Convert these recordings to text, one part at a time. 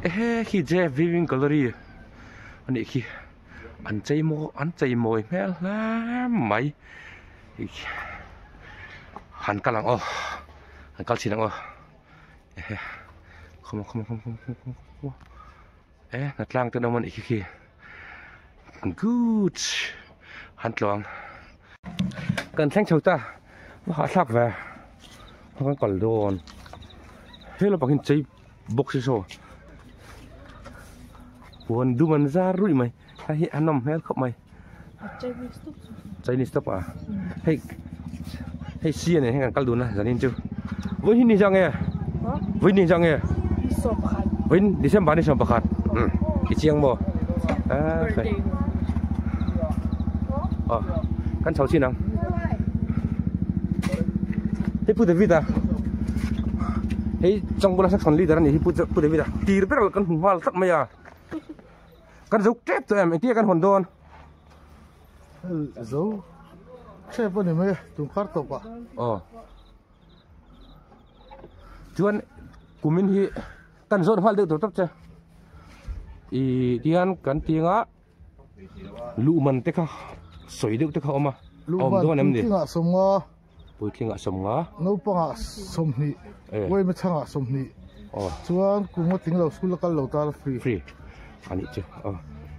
khi je viewing gallery anh ấy khi anh chạy mồi mẹ lắm mày hắn cả lăng hắn cả chỉ lăng không ngặt lang từ đâu mà khi good hắn loang cần thanh châu ta họ sạc về họ còn đồn hết là bằng hình chơi bốc xí xô buồn du mình ra rủi mày hay anh nằm hết không mày chơi stop à hay xia này hay cần caldo na zanin chứ với hình như nghe với hình nghe với đi xem bán đi xem bạc hạt cái chiang bò phải căn sáu chín nào hey put the vida hey trong bola sắc son leader này put the vida tì biết là căn hùng hoa sắc mày à căn dấu kép tụi em kia căn hồn đôn dấu kép này mày tụi khát tục à chuan của mình hi căn dấu hoa được tổ tập chưa tian căn tiếng á lũ mình tết soi được tết mà đôn em đi bùi kinh ngạ sầm ngã nấu băng sầm nị quay mà chăng sầm nị chuan cũng có tiếng lâu school local lâu ta free anh ấy chứ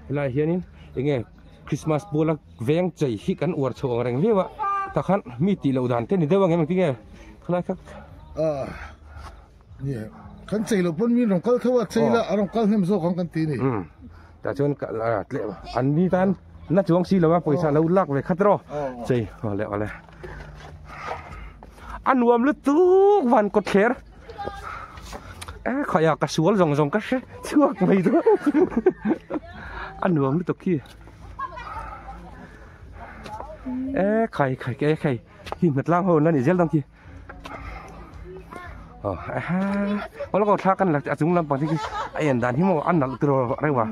lại hiện nghe Christmas bola veng chạy hít ăn uar chồng rèn hiu ạ ta khăn mi tì lâu đàn thế này đâu bằng em tiếng nghe lại khác nè khăn chạy lâu bốn mi rong câu thua chạy là rong câu nem sốของกันตีนี่ta chuan là anh đi tan nát chuông xí lâu mà पैसा lâu lắc về khát rồi chạy lẹ lẹ anh nuông lướt tú van cột khéo khỏi cả suối rong cắt xe chuột mày đó anh nuông lướt tục kia khai hình mặt lang hồn là để giết đằng kia có lúc thác căn là chúng làm bằng cái anh đàn hiếm mà ăn nặng từ rồi đây mà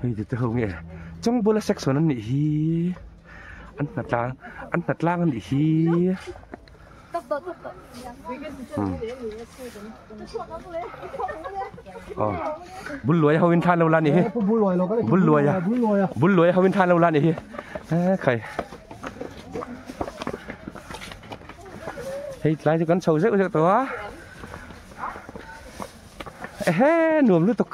bây giờ tôi không nghe trong bola section anh nhỉ anh nạt lang anh nhỉ bún lùi hao viên than lâu lan nhỉ bún lùi hao viên than lâu lan nhỉ khải hey lại cho con sầu rễ cho tôi nuông liên tục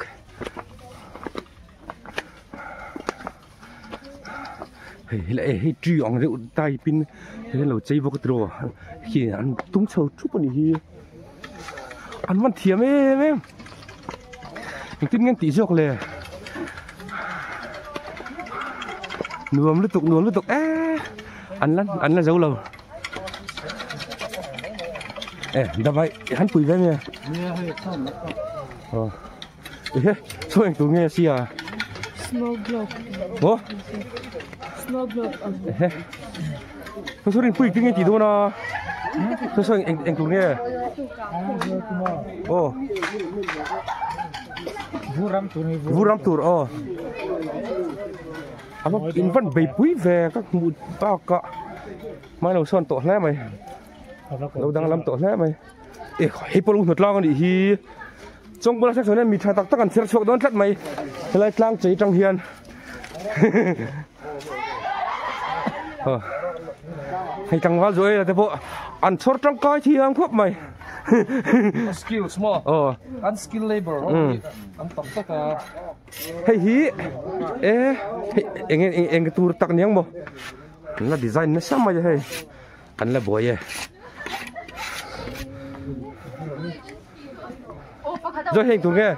lại truy ông rượu tay pin thế là chơi vô cái đồ khi ăn tung sầu chút bọn này ăn văn thiếm em mình tin ngang tí dọc lề nuông liên tục ăn là dấu lâu đã vậy hắn quỳ với mẹ thôi anh tôi nghe xì à Snow globe. Snow globe. Thôi số điện quỳ tiếng nghe chỉ thôi nó. Thôi anh tôi nghe. Vu ram tour mà in văn bày quý về các mụn bao cọ. Mai đầu xuân tổ lẽ mày. Lâu đang làm tổ lẽ mày. Hết bao luôn thật lo con đi hi. Trong bữa sáng nên mình thay tắc ăn sữa đón chất mày lại lang cháy trong hiền hay chẳng vào rồi là thế bộ ăn sốt trong coi thì ăn thuốc mày skill small unskilled labor ăn tóc tất cả hay hí anh cái tour tắc nhang bộ là design nó sao mà vậy anh là boy rồi hiện tụi nghe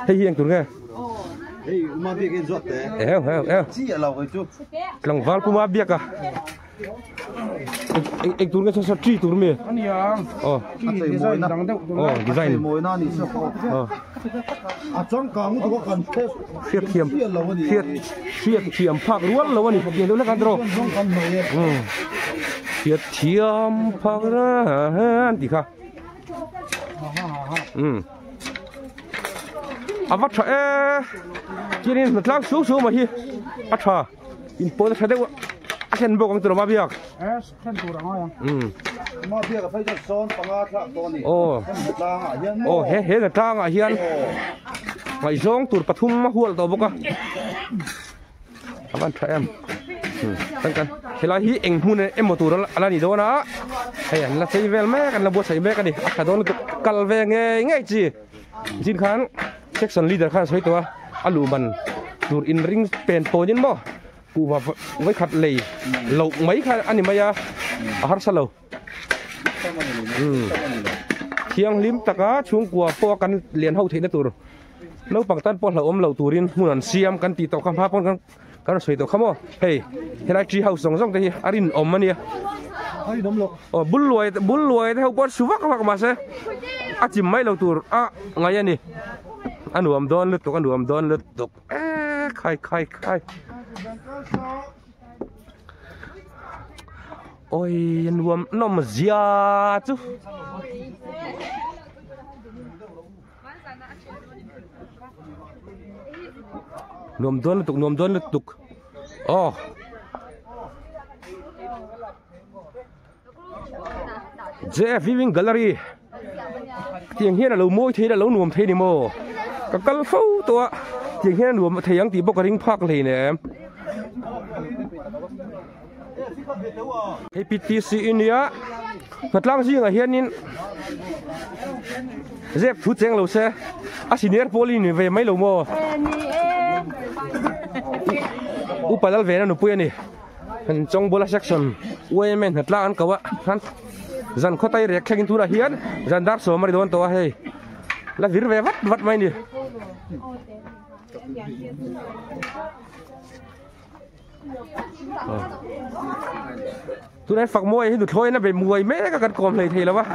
hay hiện tụi nghe mà biết cái giọt đấy chỉ là lâu cái chút lòng val cũng mà biết à anh tụi nghe sao tri tụi mày design mồi nó đi sao trong cổng có cần phiệt thiểm phạc ruột lâu anh phục vụ nó can rồi phiệt thiểm phạc ra đi khá vắt thở kia nên một lát xuống mà hi vắt thở in bố nó thấy đấy sen bok ang turo ma biak khen tu rang ai ma bia ka phai son panga tha to ni he la tang a hian ngai zong tur pathum ma hual to boka aban tha em kan helai hi eng hun em mo tur ala ni do na hay la sei vel me kan la bo sei me kan ni ka don kal ve nge chi jin khan section leader khan soi to alu man tur in ring pen to nin moกูว่าไว้ขัดเลยเหลาไหมค่ะอันนี้มายาอาหารสลัวเที่ยงลิ้มตะกะช่วงกัวพอกันเรียนเฮาเทนตัวแล้วปังตันปอดเหลาเหลาตูรินหุ่นเสียมกันตีตอกคำพาปนกันสวยตัวขโมเฮ้ยเฮลักจีเฮาส่งแต่อารินอมมันเนี่ยบุญรวยแต่เฮาปอดสุวักมาเสอาจิมไม่เหลาตัวไงนี่อันหนูอมดอนเลือดตกอันหนูอมดอนเลือดตกใครโอ้ยยันรวมน้ำมันเสียจุนวมโดนลุตุกอ๋อเจฟวิ่งแกลเลอรี่เตียงเฮียน่ะเราโม้ยเทน่ะเราหนวมเทนี่โมกับกัลฟูตัวเตียงเฮียหนวมเทียงตีบกกระดิ่งพักเลยเนี่ยให้ปิดตีสีอินเดียพัดล่างซิงอ่ะเฮียนินเจ็บทุเจงเราเซ่อาศิเนียร์โพลีนี่เวไม่เราโมอุปาลเวนันอุปยันนี่มันจงโบลาเซ็กชันเวแมนหัดล่างก็ว่าฮันจันข้อไตเรียกแข่งทุระเฮียนจันดาร์สมาริโดนตัวเฮ้ยแล้ววิร์เววัดไม่นี่ตัวนั้นฝักมวยให้ดูถ้วยนะเป็นมวยแม่ก็กันกลมเลยทีแล้ววะ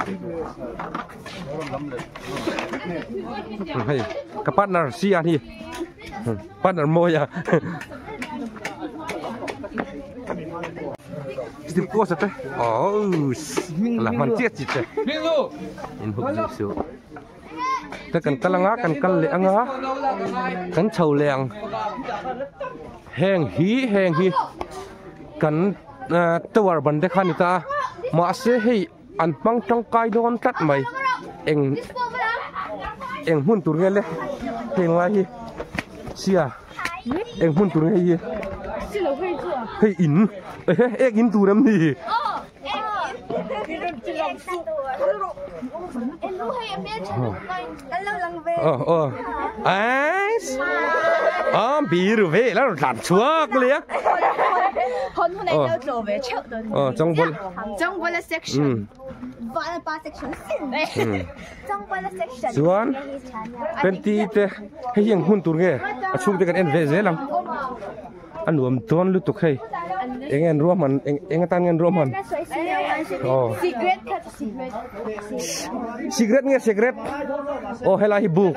ให้กับปั้นนาเซียนี่ปั้นนามวยอ่ะสิบกว่าสักทีอ๋อหลังมันเจี๊ยดจิตเลยอินพุกจิตสูแต่กันกะลังอ่ะกันเลี้ยงอ่ะกันเฉาเลี้ยงแห้งฮีกันตัวบันเดขันตามาเสียให้อันมังจังกายโดนตัดไหมเอ็งหุ่นตัวเงี้ยเลยเห็นไรเสียเอ็งหุ่นตัวเงี้ยเฮ้ยอินอินตัวนั้นดี比如喂，那种烂错个咧。คนในเรา做嘅出到。中國嘅 section。八 section 先。中國嘅 section。ส่วนเป็นตีเตะให้ยังหุ่นตัวเงี้ยช่วงเด็กกันเอ็นเวเซลังอันรวมต้นลุตุกให้เอ็งรวมมันเอ็งตั้งเงินรวมมันอ๋อ secret ค่ะ secret เงี้ย secret โอ้เฮลาฮิบุก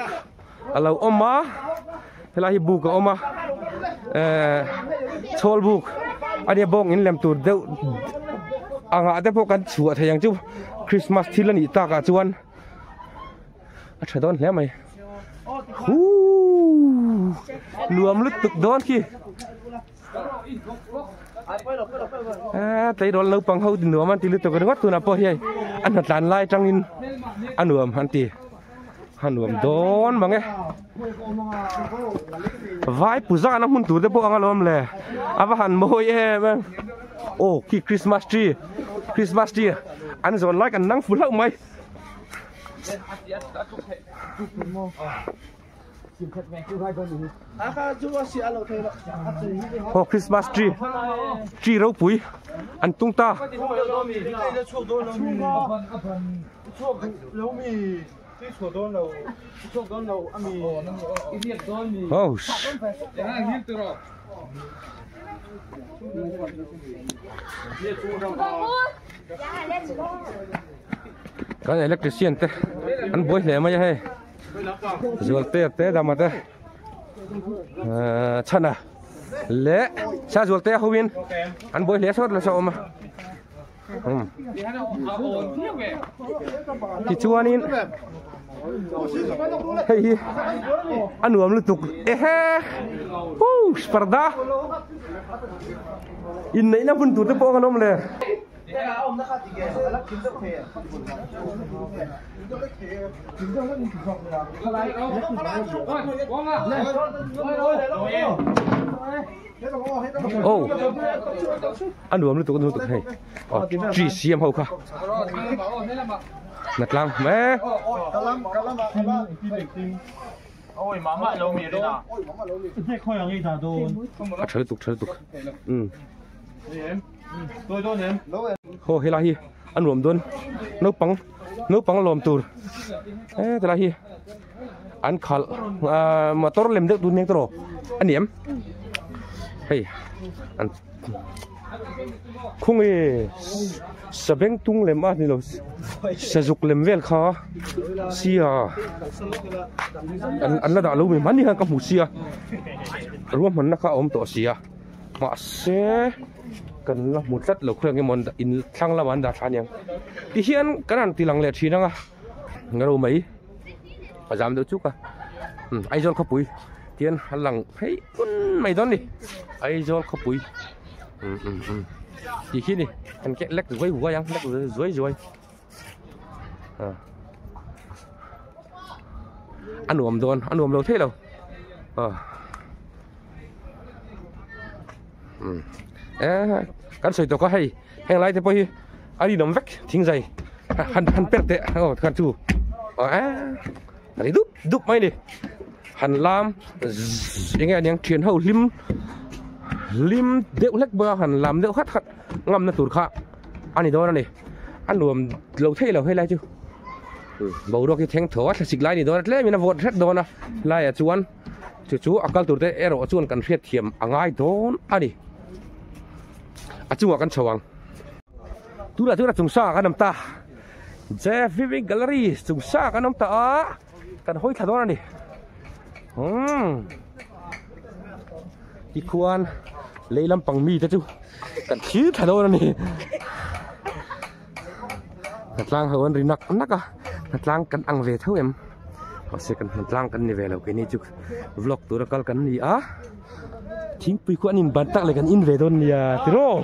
เราอมมาเฮลาฮิบุกก็อมมาโชลบุกอันนี้บอกอินเลมตูเดวอ่างอาแต่พวกกันชัวร์ทยังจูคริสต์มาสที่ละนี่ตากาจวนอัชดอนแล้วไหมฮู้รวมลุตุกดอนขี้แต่โดนเราปังเขาติหนัวมันตีลุตุกกันวัดตัวน่ะพ่อเฮ้ยอันนั้นหลานไล่จังอินอันหนัวมันตีอันหนัวโดนบังไงไว้ปุจาน้ำหุ่นตัวเด็กพวกอังลมเลยอาว่าหันโมยเอ๋มั้งโอ้ขี้คริสต์มาสทรีอันส่วนไล่กันนั่งฝุ่นเล่าไหมโอ้คริสต์มาสทรีเราปุ๋ยอันตุ้งตาโอ้ก็เอเล็กทริเชียนเต้อันบอยเหล่ไม่ใช่ให้ส่วนเต้ดำมาเต้ชนะเละชาส่วนเต้เขาวินอันบอยเหล่สดแล้วชอบมาที่ชัวนี่เฮ้ยอันหนุ่มลุตุกเฮ้ฮู้สปาร์ดา in này nó vun tụt nó bỏ cái nôm lên ô anh đuổi nó tụt hay chỉ xem hậu khá nát lăng mẹ ôi má mẹ lâu mì đấy nào thế khoai ăn gì đó chơi tục tôi ném hồ hay là hi anh luồng đun nấu băng lòm tụt thế là hi anh khal mà tôi làm được đun nhanh tôi anh ném hey anh không hề sắp bén tung làm ăn thì lo sử dụng làm việc khó xia anh là đã lâu mình bán đi hàng các mục xia rồi mình nó có ôm tổ xia mà sẽ cần là một rất là khuyên cái món in thăng là món đã phá nhang thì hiện cái này thì lằng lẹt chi năng à nghe đâu mấy mà dám đỡ chút à ai cho khóc bụi tiền lằng thấy mày đó đi ai cho khóc bụi thì khi này anh cái lắc dưới hùa nhang lắc dưới ăn ôm đâu thế đâu cái sợi tóc có hay hang lại thì bây ai đi nằm váchทิ้งdày hắn pet tệ hắn chu này đúc mấy đi hắn làm nghe tiếng truyền hậu lim đeo lách bờ hắn làm đeo khát ngâm nó tụt khạ anh đi đâu này anh luồng lâu thế là hay lại chứ bầu đó cái thằng thỏ là xịt lại đi đó lấy mình nó vọt hết đó na lại à chú akal tụt thế ero chuan cần phiết thiểm ngay đó anh đi chú kan chawang tu là chung sa kan namta je viewing gallery chung sa kan namta kan hoi thadona ni ikuan leilam pangmi ta chu kan thi thadona ni natlang hawan rinak naka natlang kan ang ve thau em se kan natlang kan ni ve lo ke ni chu vlog tu ra kal kan ni a chính vì quan nhìn bản tắc lại cần in về thôi nhà tiro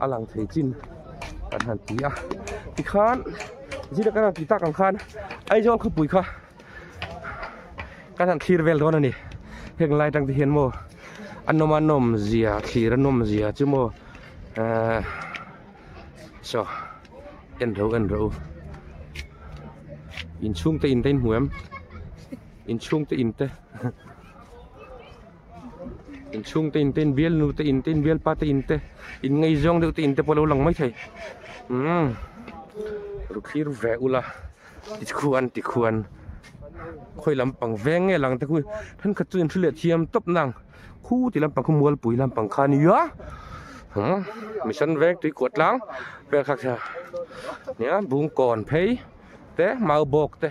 làng thầy chín cần hàn tí à tí khán chỉ là cái nào tí ta càng khán ai cho không bùi kha cái thằng khir về đó này hiện lại đang thực hiện mô anh nom gì à khir nom gì à chứ mô so ăn rau in chung te in tên huống in chung te in chung te in tên biel nu te in tên biel pa te in te in ngay zong được te in te polo lang mấy thầy rồi khi về ula ti khuan khơi làm bằng veng nghe lang te khui thân khát chuyên xử lý thiam tấp nàng khu thì làm bằng không mua bụi làm bằng khan nhá mình sân veng tuy quật láng về khác sao nhá buông còn thấy te mau bok te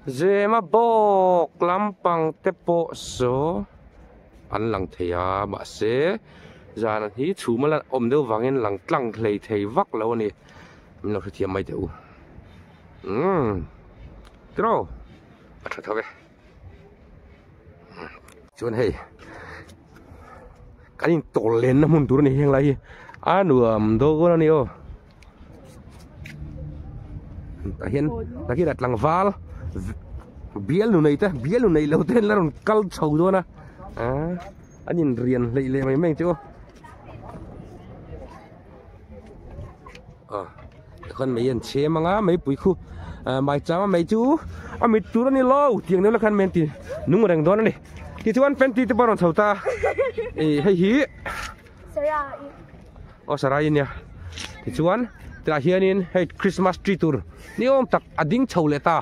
je ma bok lampang te po so an lang theya ma se zan hi chu ma la om deu wangin lang tlang thlei thei vak lo ni min lo thiam mai deu tro atha thawe chon hei kanin tol len na mun tur ni heng lai anuam do go ni o hiện là cái đặt lằng val biel nu này lâu tên là còn cал sầu luôn anh nhìn riền lệ mấy mình chưa con mấy anh chế mà ngã mấy bụi khu mai cháu mấy chú mấy chú đó đi lâu tiếng nữa là khăn men thì đúng một đằng đó này thì chú anh fanti thì bao giờ sầu ta hay hí sarai nha thì chú anh ta hianin hey Christmas tree tour ni om tak ading chho le ta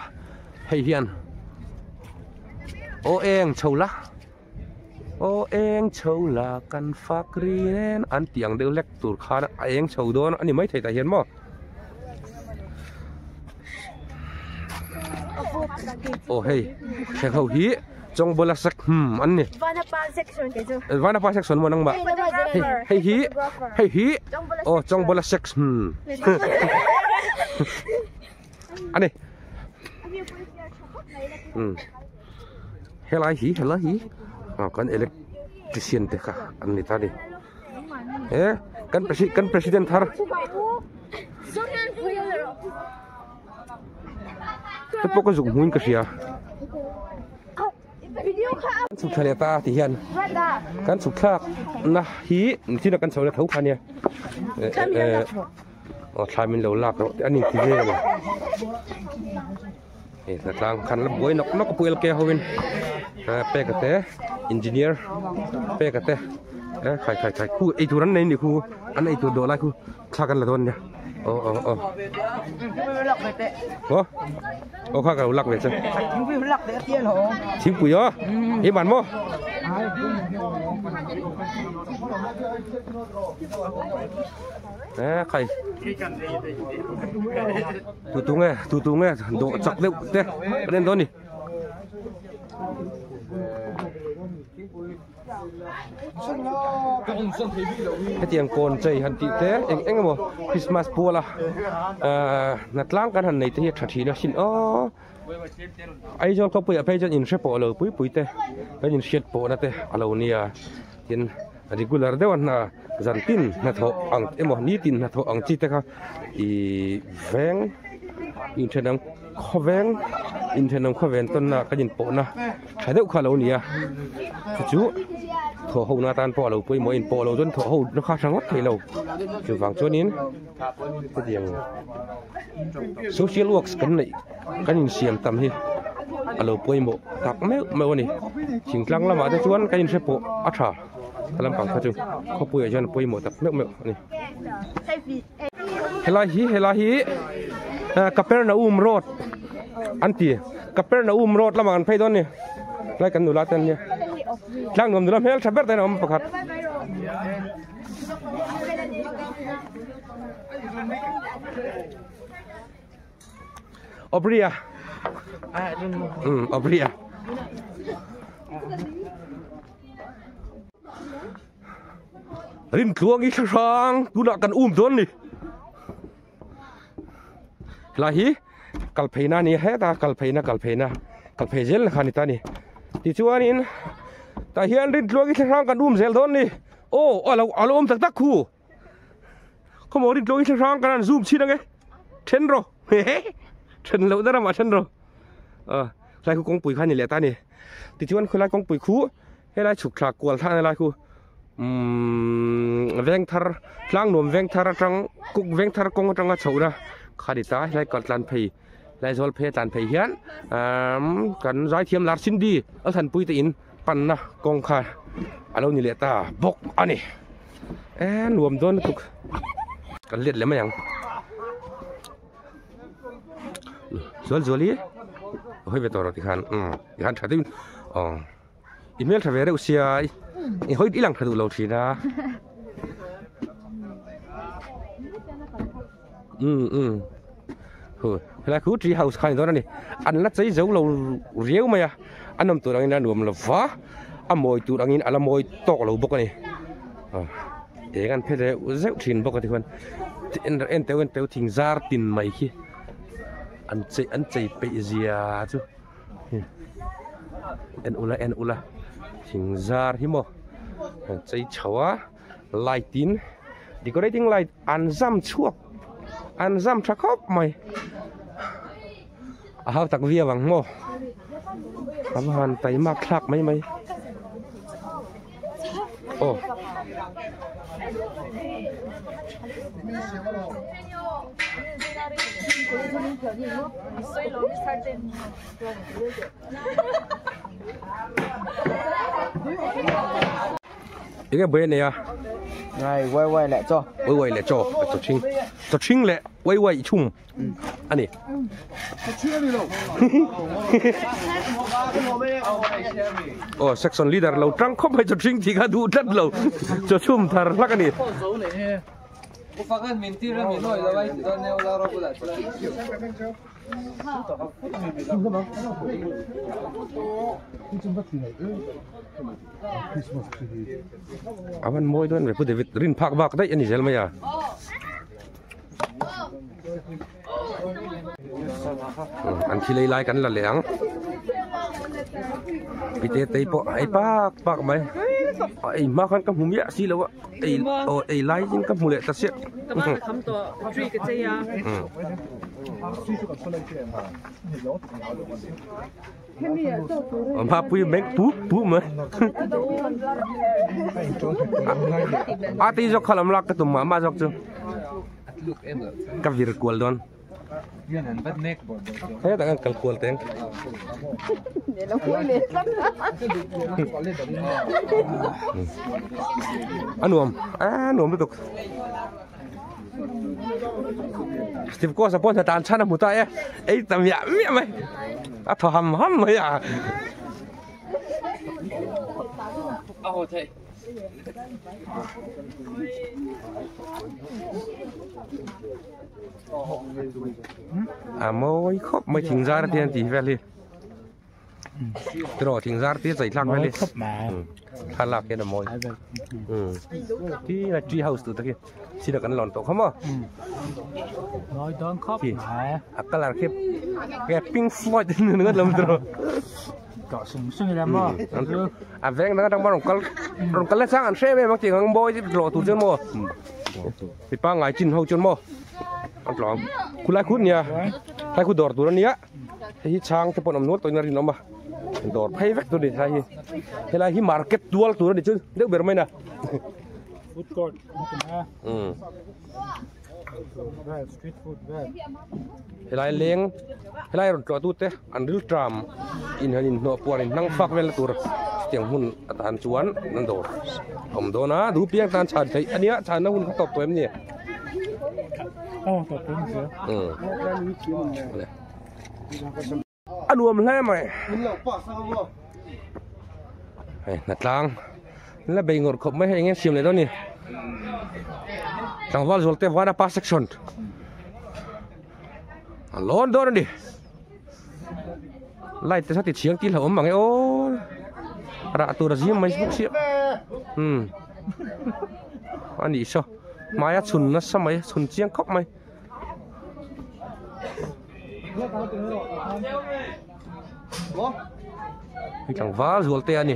hey hian o eng chho la kan fakri nen an tiang deu lek tur khan eng chho don ani mai thei ta hian mo o hey he ho hi trong bola sak anh nè Vanapa section mo nang ba hey hi trong bola section anh này helai hi kan electrician te kha an ni ta ni kan president thar te pok ko zung huin ka sia su thale ta ti hian kan su thak na hi ti na kan chole thau kha ni thai min lo lak ani ti ve ma na tlang khan la boi nok nok puel ke hovin pe ka te engineer pe ka te khai khu ei tu ran nei ni khu an ei tu do la khu tha kan la don nya kha ka lak ve cha thim pu yo hi ban mo khai tu nghe độ chặt liệu thế bên đó nè cái tiếng cồn chạy hẳn tị thế anh mà Christmas bùa là nát lang cái hẳn này thì thật thì nó xin ai cho không phải cho nhìn sẽ bỏ lỡ bụi thế cái nhìn xét bỏ nó thế alo nia hiện regular đấy na dàn tin na thọ ang em mà ní tin na thọ ang chi thế cả i veng internet kho veng ton na cái nhìn bỏ na thấy đâu khá lâu nia chú thọ hậu na tan bỏ lâu bụi mỗi in bỏ lâu dân thọ hậu nó khác sáng ngót thấy lâu chú vàng cho nín cái tiếng social works cái nhìn xiêm tầm hi alo bụi mộ tạc mèo này chính lăng là mà cho chuan cái nhìn sẽ bỏ ắt à làm bằng khaju ko pui ajan pui mo tak mek ni helahi Capernaum road anti Capernaum road lamangan phai don ni lai kan nula tan ni tlang nom dulam hel thaber tan om pakhat obria obria rin kluang ich sang tu nak kan don ni lahi kalpheina ni he ta kalphezel khani ta ni ti chuan in ta hian rin kluang ich sang kan zel don ni alo tak khu khomo rin kluang ich sang kan zoom chi nge then ro then lo da ma then ro lai khu kong pui khani le ta ni ti chuan khulai kong pui khu he lai chuk thak kwal tha lai khu veng thar tlang nom veng thar atang kuk veng thar kong atang a chhouna khadita lai katlan phei lai zol phe tan phei hian kan zai thiam lar sin di a than pui te in pan na kong kha alo ni le ta bok ani nuam don kuk kan let le ma yang zoli hoi ve tor ti khan thadin email thave re usia hoi ilang thadu lo thina là khu tree house khai đó này anh lát giấy dấu lâu réo mày à anh nằm tụi anh nuông là phá anh mồi tụi anh anh mồi to lâu bốc này để anh phải để dấu thìn bốc thì con em teo thìn zar tin mày khi anh chạy bị gì à chứ en ula thìn zar hi mo chạy chua light tin decorating light anh zam chuộc anh zam chắc khóc mày hao tắc vía vàng mò làm hoàn tay mặc khạc mấy cái bên này à này quay lại cho cho chinh lẹ quay chung anh này section leader lâu trăng không phải cho chinh thì cả đủ rất lâu cho chung thar lắc anh này awan moi don về putih rin pak bak đấy anh ấy zelma ya anh khi lấy lại cắn là lẻng bị tê tê bộ ai bác mày ai mà con cầm hùm nhẹ xí lâu á ai lái trên cầm hùm lệ tạt xiết mà bùi mấy bú mà tí cho khám lạc cái tụm mà dọc chứ cái việc quần luôn thế ta cần quần tiếng anh nuông tiếp tục Steve có support là tàn chăn một tay ấy tầm nhẹ mày thò hầm mày à môi khóc mày thỉnh ra tiền thì về đi rồi thỉnh ra tiền giải lạc về đi khăn lạc cái là môi thì là tree house từ kia xin được ăn lòn tổ không à nói đón khóc mà cái là cái Pink Floyd nữa lắm rồi cọ sung sung làm mà veng nó đang bắt rong cái sáng ăn xe về mặc chỉ ngang bôi lộ tụt chân mò thì ba ngày chín hậu chân mò ăn lỏng cú lại cút nha lại cút đỏ tụi nó nhá thì trang cái bọn ông nuốt tôi nói nó mà đỏ phay vét tôi để thay thế là hi market dual tụi nó để chứ đỡ bể mày nè food court street food thế lại leng thế lại rồi tụt thế ăn rượu tram in nọ bùa in năng phắc về là tụt tiếng hun tàn chuanนั่น đổ ông đó na đủ piang tàn chán thấy anh nhá chán nó hun không tập của em nhỉ tập tiếng gì anh uống lên mày nát lang là bây ngồi khóc mấy anh em xem lại đó nè thằng vào rồi tới vào pass section lon đó đi lại tới sát tiệt chiang tí là ốm bằng cái ô ra tụi riêng mấy phút xíu anh đi sao mai chun nó sao mấy chun chiang khóc mày thằng vào rồi tới nè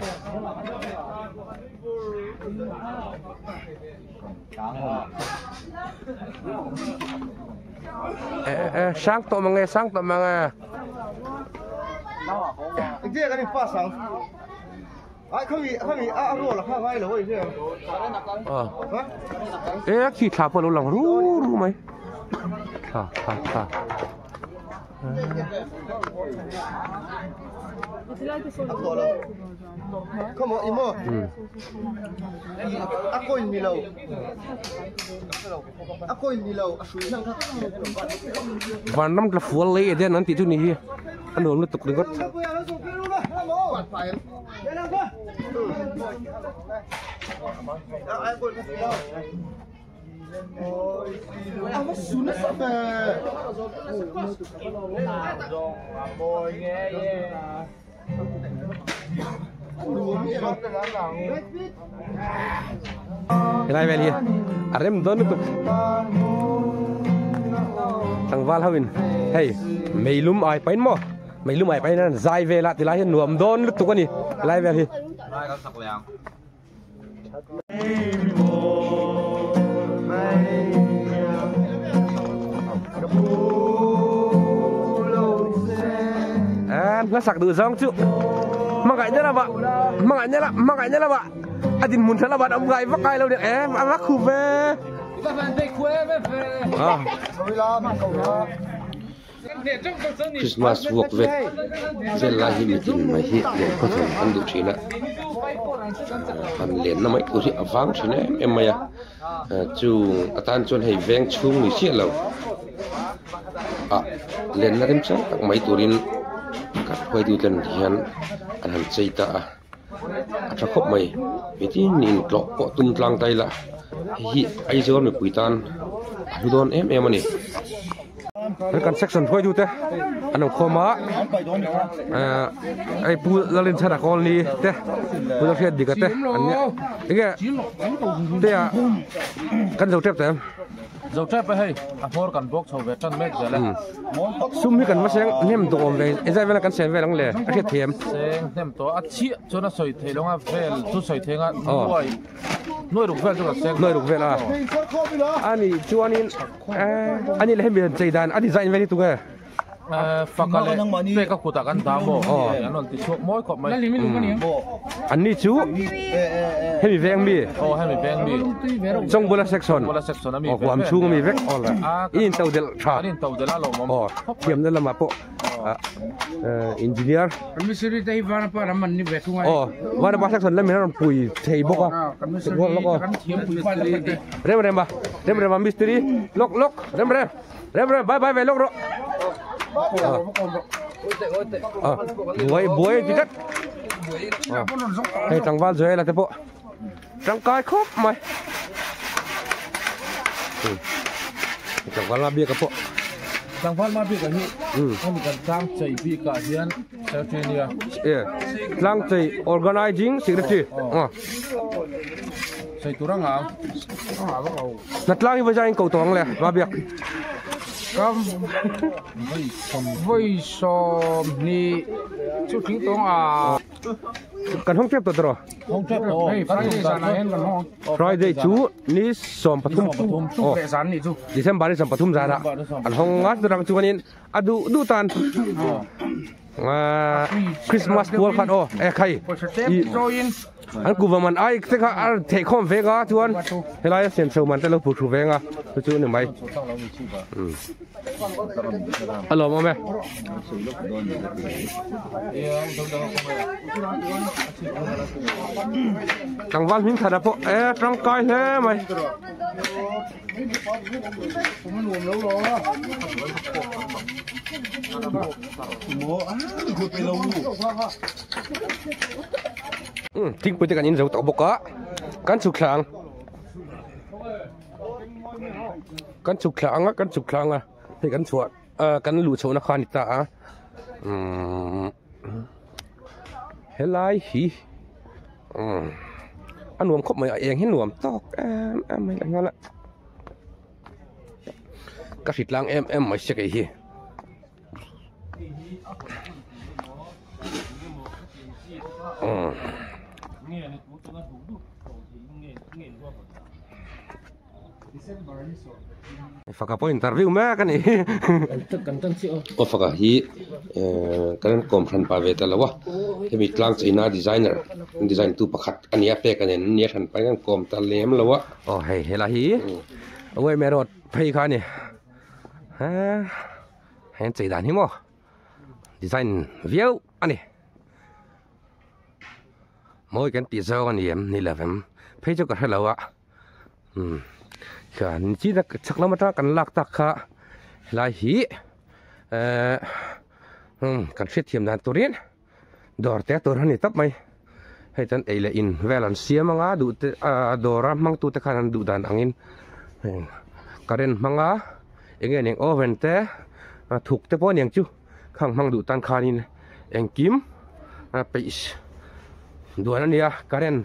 sáng tụi mà nghe cái này phát sáng không bị rồi là khác ngay rồi chứ khi thả vào lòng rú mày thả không có imo ako in milaw asui nang và năm là phù lấy ở đây nó tí chút này anh đồ nó tục được gót lại về đi arem don itu thằng Val Hawin hey mấy lúm ai pain mo mấy lúm ai pain zai về lại thì lại nuông don lúc tụi con đi lại về đi nó sặc từ rong chứ makanya lah pak makanya lah pak adin muncul lah ông gái vác ai lâu được em ăn vác khu về Christmas work về về là gì mình mà hiện để có thể ăn được gì nữa ăn liền nó mấy cái gì vắng chứ nè em mày chú tan cho hay ven chung thì xịt lâu liền là dem chắc mấy tuổi các quay tiêu tiền hiện anh hành xây ta cho khóc mày vì thế nhìn lọ cọ tung lang tay là hi ai giờ mình quỳ tan lu don em anh cái con section quay tiêu thế anh ông khom á ai pu lên xe đạp con đi thế pu ra phía đi cái thế anh nhá cái thế à căn dầu trép thế dầu trái phải hay mua cần bốc sầu về chân mét rồi đấy sum hi kan ma seng nem to om ve ezai vela kan sen ve lang le a thiet thiam sen nem to a chi cho nó soi thế long a vel tu soi thế ngã nuôi được vel cho là sen noi ruk vela ani chuanin ani le hemi chei dan a design ve ni tu nge fakale pe ka kuta kan ta bo anh ti chok moi ko mai an ni chu hemi veng mi hemi veng mi trong bola section ami kwam chu mi vek all in tau del tha in tau del lo mo thiam da lama po engineer Missouri tay vana pa raman ni betu ngai vana ba section lam ran pui thei boka loko rem ba mystery lok rem bye bye ve lok ro buổi thì đất hay trăng val rồi là thế bộ trăng coi khốp mày trăng val là bia cái bộ trăng val mà bia cái gì không cần trăng chạy bia cả hiền Australia trăng chạy organizing secretary chạy tu răng à nát lang như vậy cầu tuồng lẹ ba bia Kam voi so ni chu chính tông cần không tiếp tục rồi không tiếp Friday chú ni som pathum về sản ni chu December ni som pathum ra đã anh không ngắt được chu anh du tan Christmas ball khat khai anh cụ vào mình ai sẽ có thể không về cả chuan thế là xem sâu mình sẽ lâu phụ thuộc về ngà tôi chú nữa mày alo mẹ thằng Văn Hiến thật là po trăng coi thế màyทิ้งไปแต่กันยินเราตบกะกันสุขลังอ่ะให้กันสวดกันหลุดโชนครนิตาเฮลัยฮีอันหนวมครบไหมเองให้หนวมตอกไม่อะไรงั้นละกระสิทธิ์ลังไม่ใช่ไอ้ฮีfakap po interview me kan ni fakap hi kan kompran pa ve talawa hemi tlang china design tu pakhat ania pe kan ni than pa kan kom ta lem lawa hei hela hi oi merot phei kha ni hen chei dan hi mo design view ani mỗi cái tí giờ anh em ni là phải phê cho cả lâu ạ cả chỉ là chắc lắm mà cần lạc tắc cả lại hí cần xét thiểm đàn turin đỏ té turin này tấp mày hay chân ấy là in Valencia mà ngã đủ đỏ ram mang tu tất cả đủ đàn angin cái đến mang ngã anh em oven té thuộc té bao nhiêu chứ khang mang đủ tan khanin anh kim page dua nanti ya karen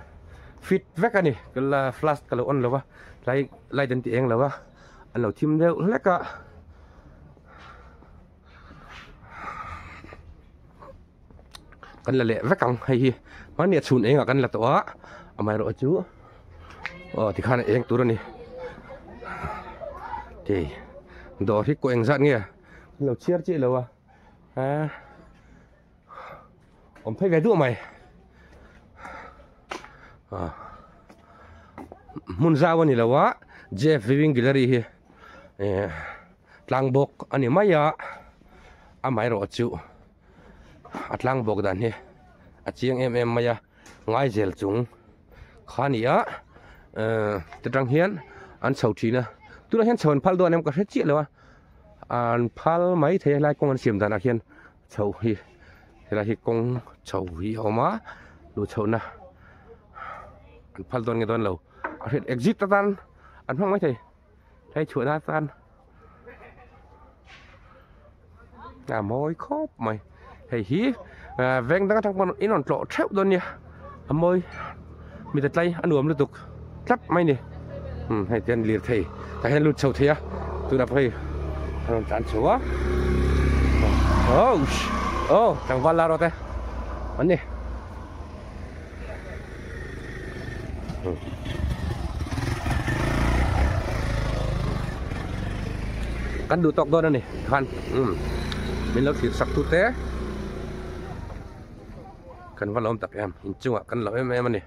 fit vek ani kalau flash kalau on lawa lai dan tieng lawa an lo tim deu leka kan la le vekang hai man ne chun enga kan la to a amai ro chu ti khana eng tur ni ti do ri ko eng zat nge lo chiar chi lawa om phai ve du mai mun zawa ni lawa Jeff Viewing Gallery hi tlang bok ani maya amai ro chu atlang bok dan hi achiang maya ngai zel chung khania tang hian an chho thina tuna hian chhon phal do anem ka hre chi lawa an phal mai the lai kong an sim dan a hian chho hi hela hi kong chho hi homa lu chho na an phal don nge don lo a het exit tan an hong mai thei thei chuan na tan moi khop mai thei hi veng dang thang pon in on tlo theu don nia môi mi ta tlai an uam lu tuk tlap mai ni hay tiền liệt thầy ta hay lụt sầu thea tôi đã phải thằng chán số á thằng Val la rồi thế anh đi kan dutok do nè kan mình lâu thiệt sắc tu té kan Val om tak em in chung kan lo em anh nè